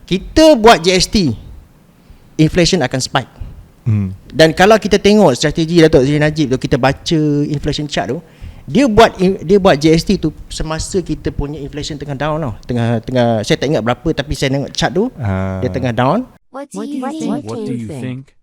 kita buat GST, inflation akan spike. Dan kalau kita tengok strategi Datuk Seri Najib tu, kita baca inflation chart tu, dia buat GST tu semasa kita punya inflation tengah down tau. Tengah saya tak ingat berapa, tapi saya tengok chart tu dia tengah down. What do you think?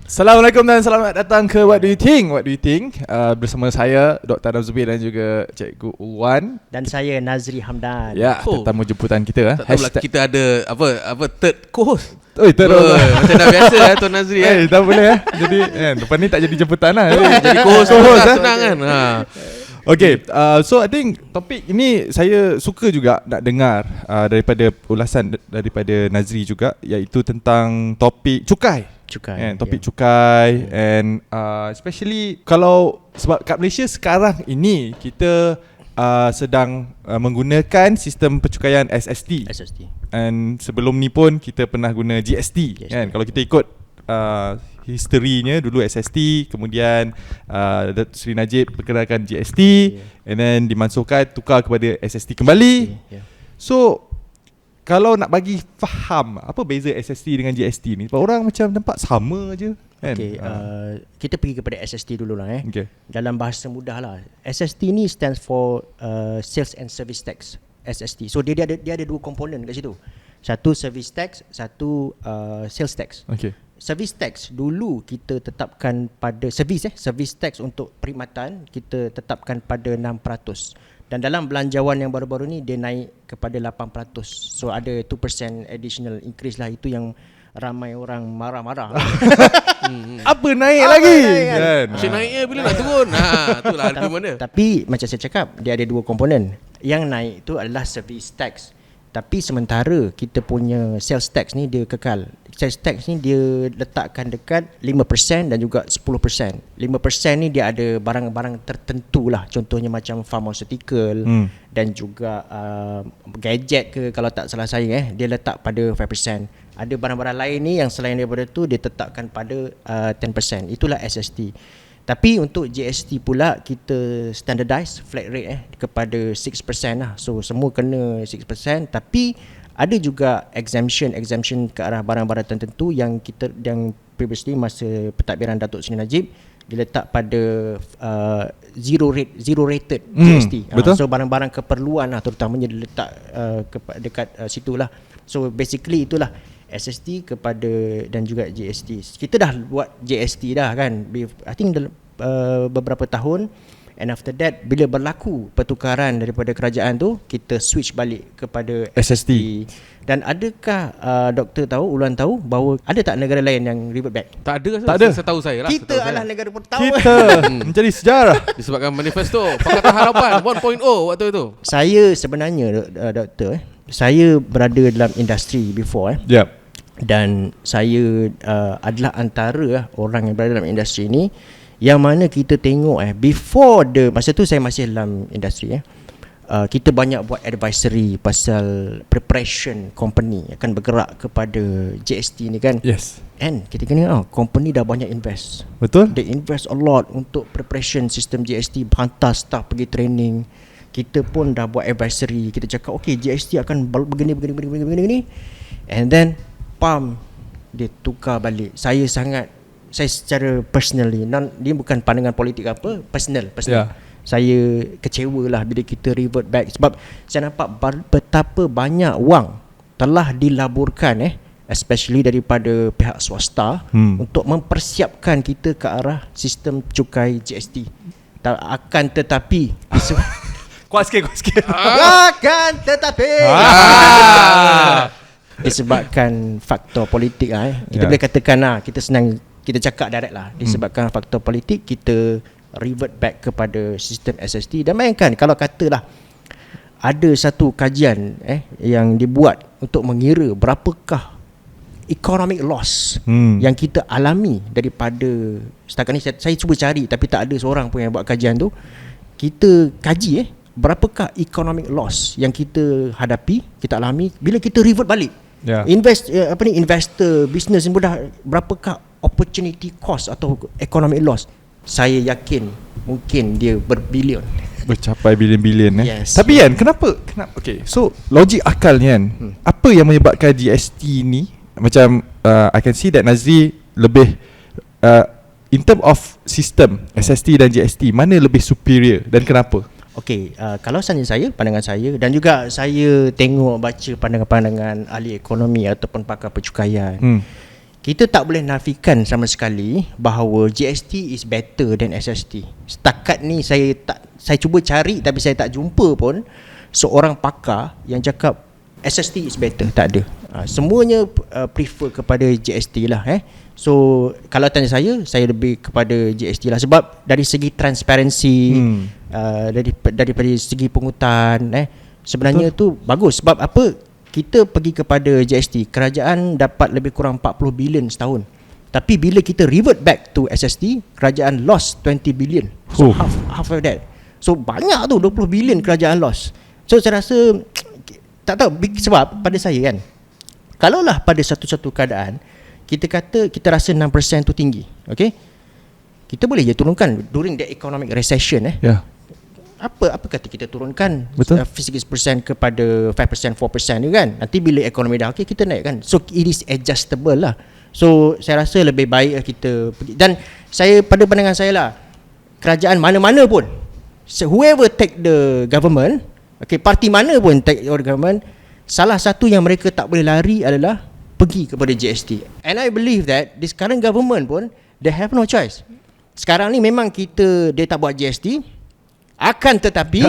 Assalamualaikum dan selamat datang ke What Do You Think? What Do You Think? Bersama saya Dr. Adam Zubir dan juga Cikgu Ulwan. Dan saya Nazri Hamdan. Ya, tetamu jemputan kita. Tak tahulah kita ada apa third co-host. Third macam dah biasa Tuan Nazri tak boleh Jadi depan ni tak jadi jemputan lah. Jadi co-host senang kan. Okay, so I think topik ini saya suka juga nak dengar daripada ulasan daripada Nazri juga, iaitu tentang topik cukai. Topik cukai and especially kalau sebab kat Malaysia sekarang ini kita sedang menggunakan sistem percukaian SST. And sebelum ni pun kita pernah guna GST kan. Kalau kita ikut historinya dulu SST, kemudian Datuk Seri Najib perkenalkan GST, and then dimansuhkan tukar kepada SST kembali. So kalau nak bagi faham apa beza SST dengan GST ni, sebab orang macam nampak sama je kan. Kita pergi kepada SST dulu lah okay. Dalam bahasa mudah lah, SST ni stands for Sales and Service Tax, SST. So dia ada dua komponen kat situ. Satu service tax, satu sales tax. Service tax dulu kita tetapkan pada service tax untuk perkhidmatan kita tetapkan pada 6%. Dan dalam belanjawan yang baru-baru ni dia naik kepada 8%. So ada 2% additional increase lah. Itu yang ramai orang marah-marah. Apa naik lagi? Macam naiknya bila nak turun? Itulah argument dia. Tapi macam saya cakap, dia ada dua komponen. Yang naik tu adalah service tax. Tapi sementara kita punya sales tax ni dia kekal. Sales tax ni dia letakkan dekat 5% dan juga 10%. 5% ni dia ada barang-barang tertentu lah. Contohnya macam pharmaceutical dan juga gadget ke, kalau tak salah saya dia letak pada 5%. Ada barang-barang lain ni yang selain daripada tu dia tetapkan pada 10%. Itulah SST. Tapi untuk GST pula kita standardize flat rate kepada 6% lah. So semua kena 6%. Tapi ada juga exemption ke arah barang-barang tertentu yang previously masa pentadbiran Datuk Seri Najib diletak pada zero rated GST. So barang-barang keperluan lah terutamanya diletak dekat situlah. So basically itulah SST kepada dan juga GST. Kita dah buat GST dah kan, I think beberapa tahun. And after that, bila berlaku pertukaran daripada kerajaan tu, kita switch balik kepada SST. Dan adakah doktor tahu, Ulwan tahu bahawa ada tak negara lain yang revert back? Tak ada. Setahu saya lah. Kita adalah negara pertama. Kita menjadi sejarah disebabkan manifesto Pakatan Harapan 1.0 waktu itu. Saya sebenarnya doktor saya berada dalam industri before dan saya adalah antara orang yang berada dalam industri ni yang mana kita tengok before masa tu saya masih dalam industri kita banyak buat advisory pasal preparation company akan bergerak kepada GST ni kan. And kita kena company dah banyak invest. Betul. They invest a lot untuk preparation sistem GST, hantar staff pergi training. Kita pun dah buat advisory. Kita cakap okay, GST akan begini. And then dia tukar balik. Saya secara personally, dia bukan pandangan politik apa, personal. Saya kecewa lah bila kita revert back. Sebab saya nampak betapa banyak wang telah dilaburkan especially daripada pihak swasta untuk mempersiapkan kita ke arah sistem cukai GST. Akan tetapi Kuat sikit akan tetapi disebabkan faktor politik kita boleh katakan kita senang kita cakap direct lah, disebabkan faktor politik kita revert back kepada sistem SST. Dan bayangkan kalau katalah ada satu kajian yang dibuat untuk mengira berapakah economic loss yang kita alami daripada setakat ni. Saya cuba cari tapi tak ada seorang pun yang buat kajian tu. Kita kaji berapakah economic loss yang kita hadapi, kita alami bila kita revert balik. Investor business ni berapakah opportunity cost atau economic loss? Saya yakin mungkin dia berbilion. Bercapai bilion-bilion Yes. Tapi kan kenapa okay, so logik akalnya kan, apa yang menyebabkan GST ni macam I can see that Nazri lebih in term of system SST dan GST, mana lebih superior dan kenapa? Okey, kalau pandangan saya dan juga saya tengok baca pandangan-pandangan ahli ekonomi ataupun pakar percukaian, kita tak boleh nafikan sama sekali bahawa GST is better than SST. Setakat ni saya cuba cari tapi saya tak jumpa pun seorang pakar yang cakap SST is better. Tak ada. Semuanya prefer kepada GST lah. So kalau tanya saya lebih kepada GST lah, sebab dari segi transparansi, daripada segi pungutan, sebenarnya tu bagus. Sebab apa? Kita pergi kepada GST, kerajaan dapat lebih kurang 40 bilion setahun. Tapi bila kita revert back to SST, kerajaan lost 20 bilion. So half of that. So banyak tu, 20 bilion kerajaan lost. So saya rasa tak tahu, sebab pada saya kan, kalaulah pada satu-satu keadaan kita rasa 6% tu tinggi, okay, kita boleh je turunkan during the economic recession. Apa kata kita turunkan 6% kepada 5%, 4% tu kan. Nanti bila ekonomi dah okay, kita naik kan. So it is adjustable lah. So saya rasa lebih baik kita pergi. Dan saya, pada pandangan saya lah, kerajaan mana-mana pun, whoever take the government, okay, parti mana pun take the government, salah satu yang mereka tak boleh lari adalah pergi kepada GST. And I believe that this current government pun, they have no choice. Sekarang ni memang dia tak buat GST, akan tetapi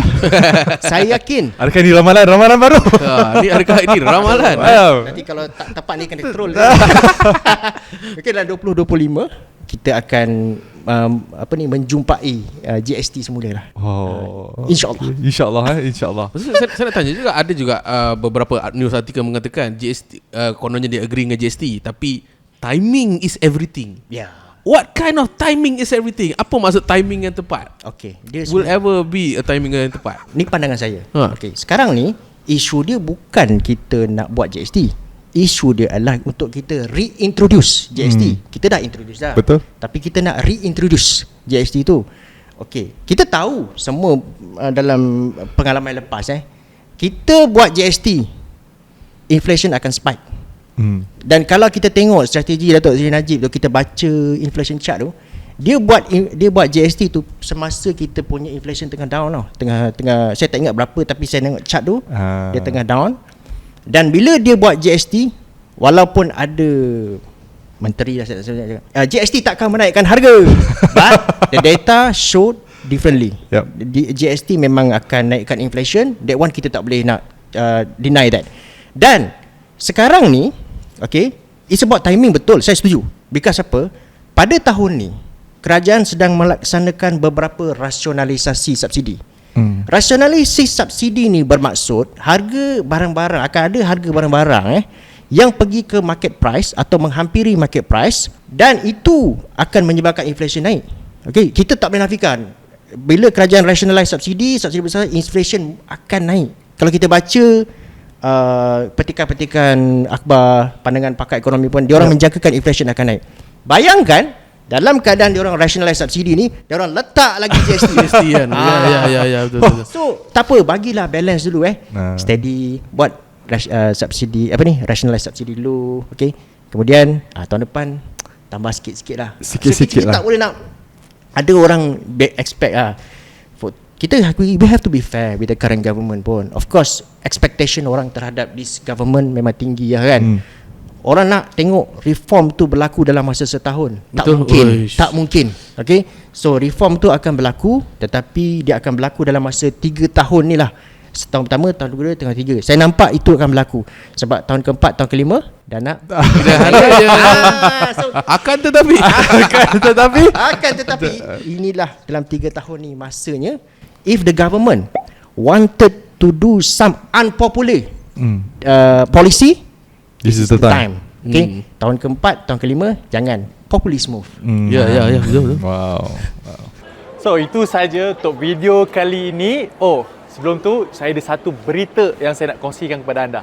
saya yakin, adakah ini ramalan baru? Adakah ini ramalan? Nanti kalau tak tepat ni akan troll. Okay, dalam 2025 kita akan menjumpai GST semula lah. InsyaAllah. Saya nak tanya juga, ada juga beberapa news artikel mengatakan GST, kononnya dia agree dengan GST, tapi timing is everything. What kind of timing is everything? Apa maksud timing yang tepat? Okay, will ever be a timing yang tepat? Ni pandangan saya. Okay, sekarang ni isu dia bukan kita nak buat GST. Isu dia adalah untuk kita reintroduce GST. Kita dah introduce dah. Betul. Tapi kita nak reintroduce GST tu. Okay, kita tahu semua dalam pengalaman lepas, kita buat GST, inflation akan spike. Dan kalau kita tengok strategi Datuk Seri Najib tu, kita baca inflation chart tu, dia buat GST tu semasa kita punya inflation tengah down tau. Tengah saya tak ingat berapa, tapi saya tengok chart tu dia tengah down. Dan bila dia buat GST, walaupun ada menteri dah GST takkan menaikkan harga, but the data showed differently. GST memang akan naikkan inflation. That one kita tak boleh nak deny that. Dan sekarang ni, okay, it's about timing, betul, saya setuju. Because apa? Pada tahun ni kerajaan sedang melaksanakan beberapa rasionalisasi subsidi. Rasionalisasi subsidi ni bermaksud harga barang-barang, akan ada harga barang-barang yang pergi ke market price atau menghampiri market price, dan itu akan menyebabkan inflation naik. Okay, kita tak boleh nafikan, bila kerajaan rationalize subsidi besar, inflation akan naik. Kalau kita baca petikan-petikan akhbar, pandangan pakar ekonomi pun, diorang menjangkakan inflation akan naik. Bayangkan dalam keadaan diorang rationalize subsidi ni, diorang letak lagi GST kan. Ya, betul. So tak apa, bagilah balance dulu steady, buat subsidi rationalize subsidi dulu, okay. Kemudian tahun depan tambah sikit-sikit lah. Sikit-sikit lah. Tak boleh nak ada orang expect we have to be fair with the current government pun. Of course, expectation orang terhadap this government memang tinggi kan. Orang nak tengok reform tu berlaku dalam masa setahun. Tak mungkin. Okay, so reform tu akan berlaku, tetapi dia akan berlaku dalam masa 3 tahun ni lah. Setahun pertama, tahun kedua, tahun ketiga. Saya nampak itu akan berlaku. Sebab tahun keempat, tahun kelima dah nak akan tetapi inilah dalam 3 tahun ni masanya, if the government wanted to do some unpopular policy, this is the time. Okay, tahun keempat, tahun kelima jangan populist move. Ya, betul. Wow. So itu saja untuk video kali ini. Sebelum tu, saya ada satu berita yang saya nak kongsikan kepada anda.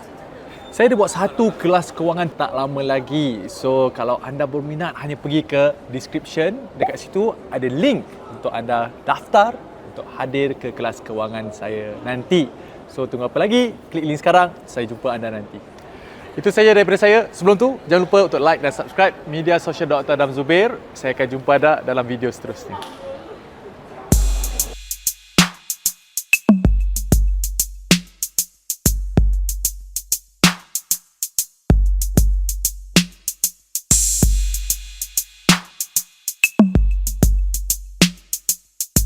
Saya ada buat satu kelas kewangan tak lama lagi. So, kalau anda berminat, hanya pergi ke description. Dekat situ ada link untuk anda daftar untuk hadir ke kelas kewangan saya nanti. So tunggu apa lagi? Klik link sekarang. Saya jumpa anda nanti. Itu saja daripada saya. Sebelum tu, jangan lupa untuk like dan subscribe media sosial Dr. Adam Zubair. Saya akan jumpa anda dalam video seterusnya.